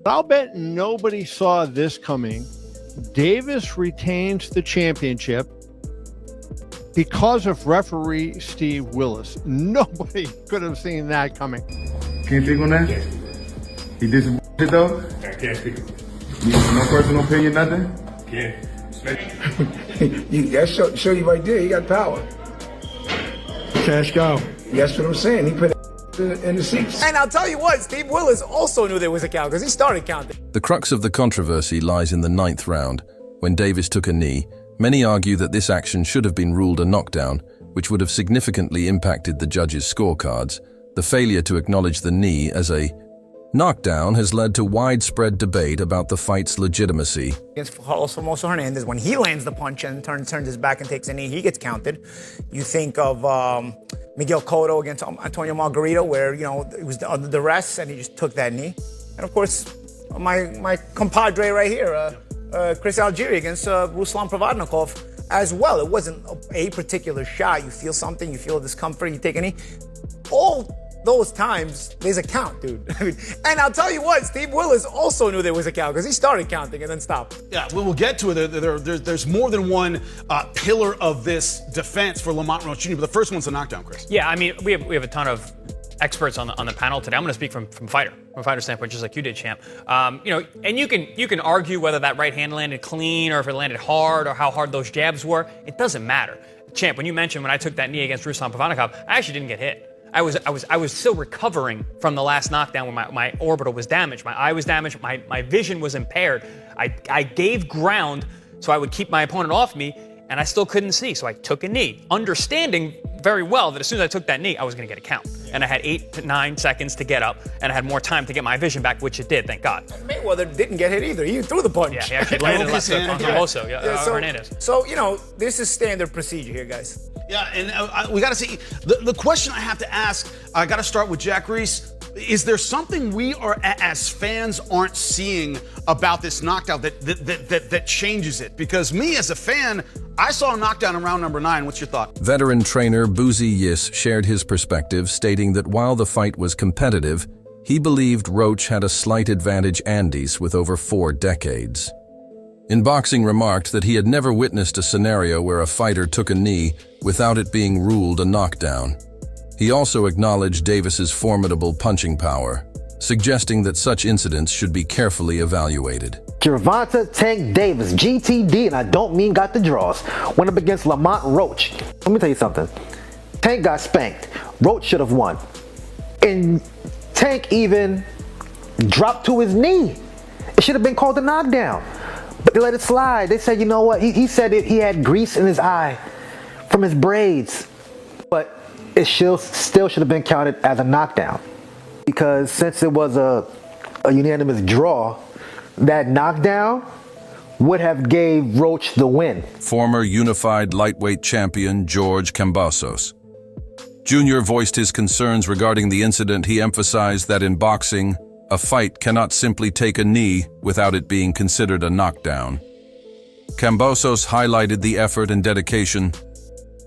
I'll bet nobody saw this coming. Davis retains the championship because of referee Steve Willis. Nobody could have seen that coming. Can't speak on that? He did some shit though? I can't speak. No personal opinion, nothing? Can't. That show you right there, he got power. Cash cow. That's what I'm saying. He put in the seats. And I'll tell you what, Steve Willis also knew there was a count because he started counting. The crux of the controversy lies in the 9th round, when Davis took a knee. Many argue that this action should have been ruled a knockdown, which would have significantly impacted the judges' scorecards. The failure to acknowledge the knee as a knockdown has led to widespread debate about the fight's legitimacy. Against Formoso Hernandez, when he lands the punch and turns his back and takes a knee, he gets counted. You think of Miguel Cotto against Antonio Margarito, where, you know, it was under duress and he just took that knee. And of course, my compadre right here, Chris Algieri against Ruslan Provodnikov as well. It wasn't a particular shot. You feel something, you feel discomfort, you take a knee. All those times, there's a count, dude. I mean, and I'll tell you what, Steve Willis also knew there was a count because he started counting and then stopped. Yeah, we'll get to it. There's more than one pillar of this defense for Lamont Roach Jr., but the first one's a knockdown, Chris. Yeah, I mean, we have a ton of experts on the panel today. I'm going to speak from a fighter standpoint, just like you did, Champ. You know, and you can argue whether that right hand landed clean or if it landed hard or how hard those jabs were. It doesn't matter. Champ, when you mentioned when I took that knee against Ruslan Provodnikov, I actually didn't get hit. I was still recovering from the last knockdown when my orbital was damaged. My eye was damaged. My vision was impaired. I gave ground so I would keep my opponent off me, and I still couldn't see. So I took a knee, understanding very well that as soon as I took that knee, I was going to get a count. And I had 8 to 9 seconds to get up, and I had more time to get my vision back, which it did, thank God. Mayweather didn't get hit either. He threw the punch. Yeah, he actually landed left hook on Formoso, Hernandez. So, you know, this is standard procedure here, guys. Yeah, and we got to see, the question I have to ask, I got to start with Jack Reese. Is there something we are, as fans, aren't seeing about this knockdown that changes it? Because me, as a fan, I saw a knockdown in round number 9. What's your thought? Veteran trainer Boozy Yis shared his perspective, stating that while the fight was competitive, he believed Roach had a slight advantage Andes with over 4 decades. In boxing, remarked that he had never witnessed a scenario where a fighter took a knee without it being ruled a knockdown. He also acknowledged Davis's formidable punching power, suggesting that such incidents should be carefully evaluated. Gervonta Tank Davis, GTD, and I don't mean got the draws, went up against Lamont Roach. Let me tell you something. Tank got spanked. Roach should have won. And Tank even dropped to his knee. It should have been called a knockdown. But they let it slide. They said, you know what? He said he had grease in his eye from his braids. But it still should have been counted as a knockdown. Because since it was a unanimous draw, that knockdown would have gave Roach the win. Former unified lightweight champion George Kambosos Jr. voiced his concerns regarding the incident. He emphasized that in boxing, a fight cannot simply take a knee without it being considered a knockdown. Kambosos highlighted the effort and dedication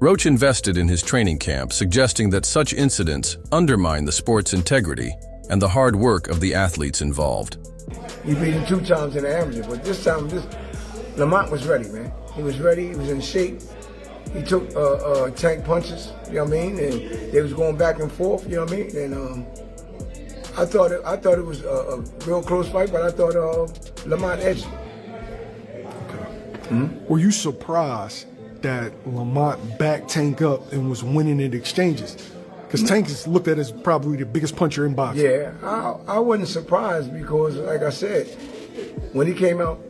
Roach invested in his training camp, suggesting that such incidents undermine the sport's integrity and the hard work of the athletes involved. He beat him 2 times in the amateur, but this time, Lamont was ready, man. He was ready, he was in shape. He took Tank punches, you know what I mean? And they was going back and forth, you know what I mean? And I thought it was a real close fight, but I thought Lamont edged it. Were you surprised that Lamont backed Tank up and was winning in exchanges? Because Tank is looked at as probably the biggest puncher in boxing. Yeah, I wasn't surprised because, like I said, when he came out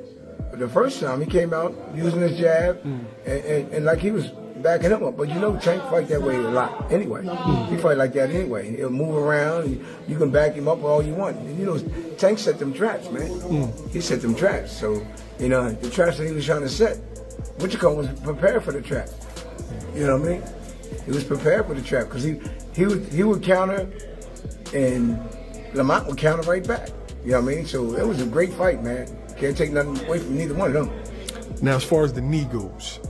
the first time, he came out using his jab and like he was backing him up. But you know, Tank fight that way a lot anyway. He fight like that anyway. He'll move around. You can back him up all you want. And, you know, Tank set them traps, man. He set them traps. So, you know, the traps that he was trying to set, Wichita was prepared for the trap. You know what I mean? He was prepared for the trap because he would counter and Lamont would counter right back. You know what I mean? So it was a great fight, man. Can't take nothing away from neither one of them. Now, as far as the knee goes,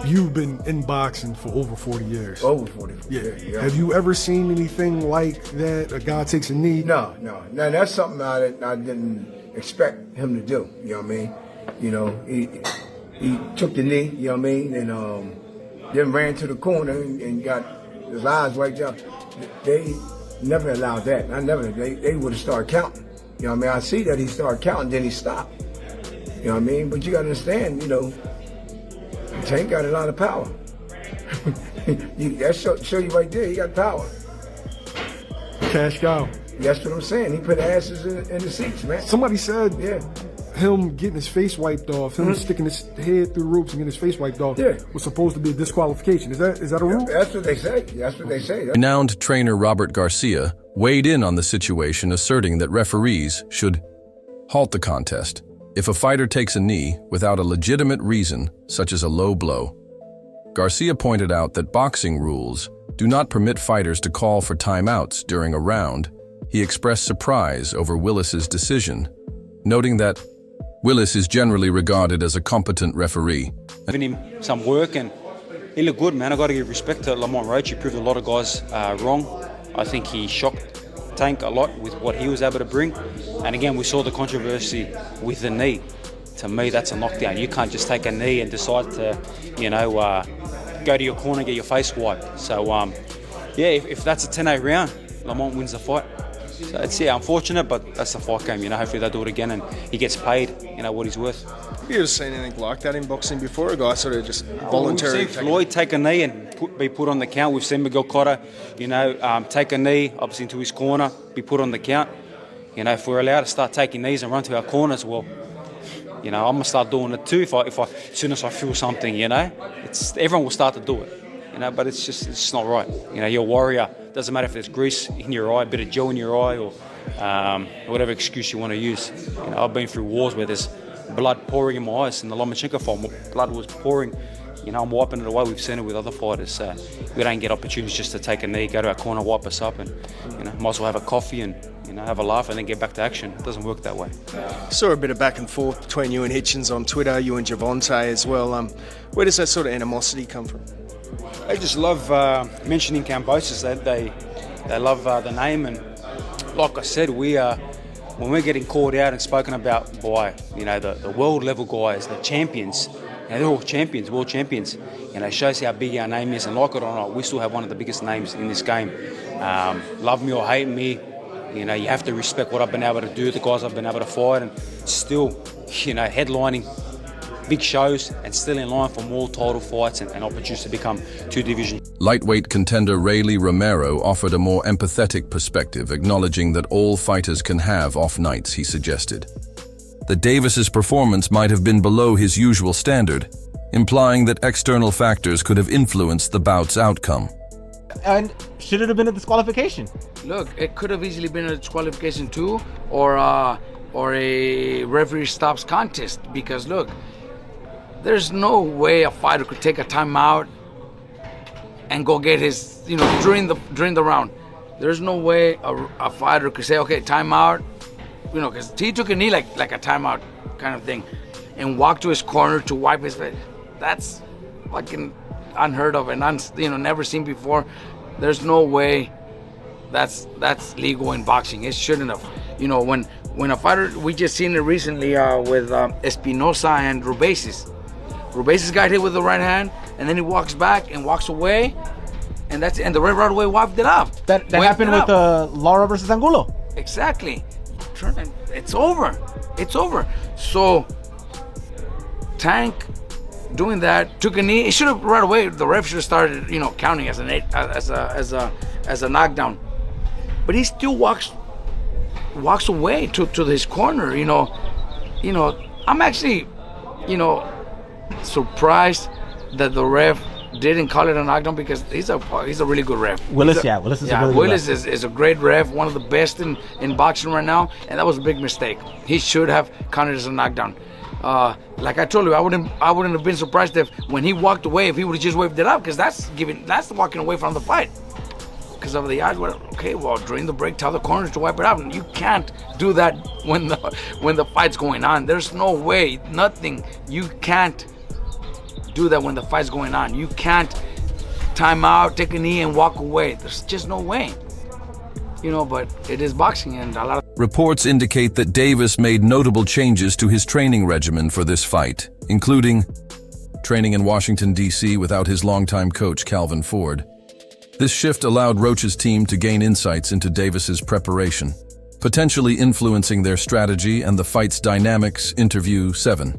you've been in boxing for over 40 years. Over 40 Yeah. yeah. Have you ever seen anything like that? A guy takes a knee? No. Now that's something I didn't expect him to do. You know what I mean? You know, he took the knee. You know what I mean? And then ran to the corner and got his eyes wiped out. They never allowed that. They would have started counting. You know what I mean? I see that he started counting, then he stopped. You know what I mean? But you got to understand, you know, Tank got a lot of power. That show you right there, he got power. Cash cow. That's what I'm saying. He put asses in the seats, man. Somebody said Yeah. him getting his face wiped off, him sticking his head through the ropes and getting his face wiped off was supposed to be a disqualification. Is that a rule? That's what they say. That's what they say. Renowned trainer Robert Garcia weighed in on the situation, asserting that referees should halt the contest if a fighter takes a knee without a legitimate reason, such as a low blow. Garcia pointed out that boxing rules do not permit fighters to call for timeouts during a round. He expressed surprise over Willis's decision, noting that Willis is generally regarded as a competent referee. Giving him some work, and he looked good, man. I got to give respect to Lamont Roach. He proved a lot of guys wrong. I think he shocked Tank a lot with what he was able to bring. And again, we saw the controversy with the knee. To me, that's a knockdown. You can't just take a knee and decide to, go to your corner and get your face wiped. So, if that's a 10-8 round, Lamont wins the fight. So it's unfortunate, but that's the fight game. Hopefully they'll do it again and he gets paid, what he's worth. Have you ever seen anything like that in boxing before? A guy sort of just voluntarily. We've seen Floyd take a knee and be put on the count. We've seen Miguel Cotto, take a knee, obviously into his corner, be put on the count. If we're allowed to start taking knees and run to our corners, well, I'm gonna start doing it too. If I as soon as I feel something, everyone will start to do it. But it's just not right. You're a warrior. Doesn't matter if there's grease in your eye, a bit of gel in your eye, or whatever excuse you want to use. I've been through wars where there's blood pouring in my eyes. In the Lomachenko fight, blood was pouring. I'm wiping it away. We've seen it with other fighters. We don't get opportunities just to take a knee, go to our corner, wipe us up, and might as well have a coffee and have a laugh and then get back to action. It doesn't work that way. Saw a bit of back and forth between you and Hitchens on Twitter, you and Gervonta as well. Where does that sort of animosity come from? They just love mentioning Kambosos. They love the name, and like I said, when we're getting called out and spoken about by the world level guys, the champions, they're all champions, world champions. It shows how big our name is, and like it or not, we still have one of the biggest names in this game. Love me or hate me, you have to respect what I've been able to do, the guys I've been able to fight, and still, headlining big shows and still in line for more title fights and opportunities to become two division. Lightweight contender Rayleigh Romero offered a more empathetic perspective, acknowledging that all fighters can have off nights, he suggested. That Davis's performance might have been below his usual standard, implying that external factors could have influenced the bout's outcome. And should it have been a disqualification? Look, it could have easily been a disqualification too, or a referee stops contest, because look, there's no way a fighter could take a timeout and go get his, during the round. There's no way a fighter could say, okay, timeout, because he took a knee like a timeout kind of thing, and walk to his corner to wipe his face. That's fucking unheard of and never seen before. There's no way that's legal in boxing. It shouldn't have. When a fighter, we just seen it recently with Espinosa and Rubesis. Rubesis got hit with the right hand, and then he walks back and walks away, and that's it. And the ref right away wiped it off. That happened with Lara versus Angulo. Exactly. It's over. It's over. So Tank doing that, took a knee. It should have right away. The ref should have started, counting as a knockdown. But he still walks away to his corner. I'm actually, surprised that the ref didn't call it a knockdown, because he's a really good ref. Willis is a really good Willis ref. is a great ref, one of the best in boxing right now, and that was a big mistake. He should have counted as a knockdown. Like I told you, I wouldn't have been surprised if when he walked away, if he would have just waved it up, because that's walking away from the fight. Because of the odds, during the break, tell the corners to wipe it out. And you can't do that when the fight's going on. There's no way, nothing. You can't do that when the fight's going on. You can't time out, take a knee, and walk away. There's just no way. You know, but it is boxing, and a lot of Reports indicate that Davis made notable changes to his training regimen for this fight, including training in Washington, D.C. without his longtime coach, Calvin Ford. This shift allowed Roach's team to gain insights into Davis's preparation, potentially influencing their strategy and the fight's dynamics. Interview 7.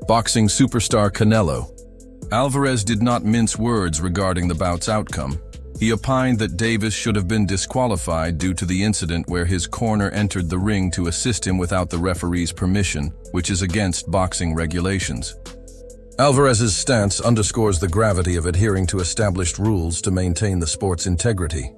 Boxing superstar Canelo. Alvarez did not mince words regarding the bout's outcome. He opined that Davis should have been disqualified due to the incident where his corner entered the ring to assist him without the referee's permission, which is against boxing regulations. Alvarez's stance underscores the gravity of adhering to established rules to maintain the sport's integrity.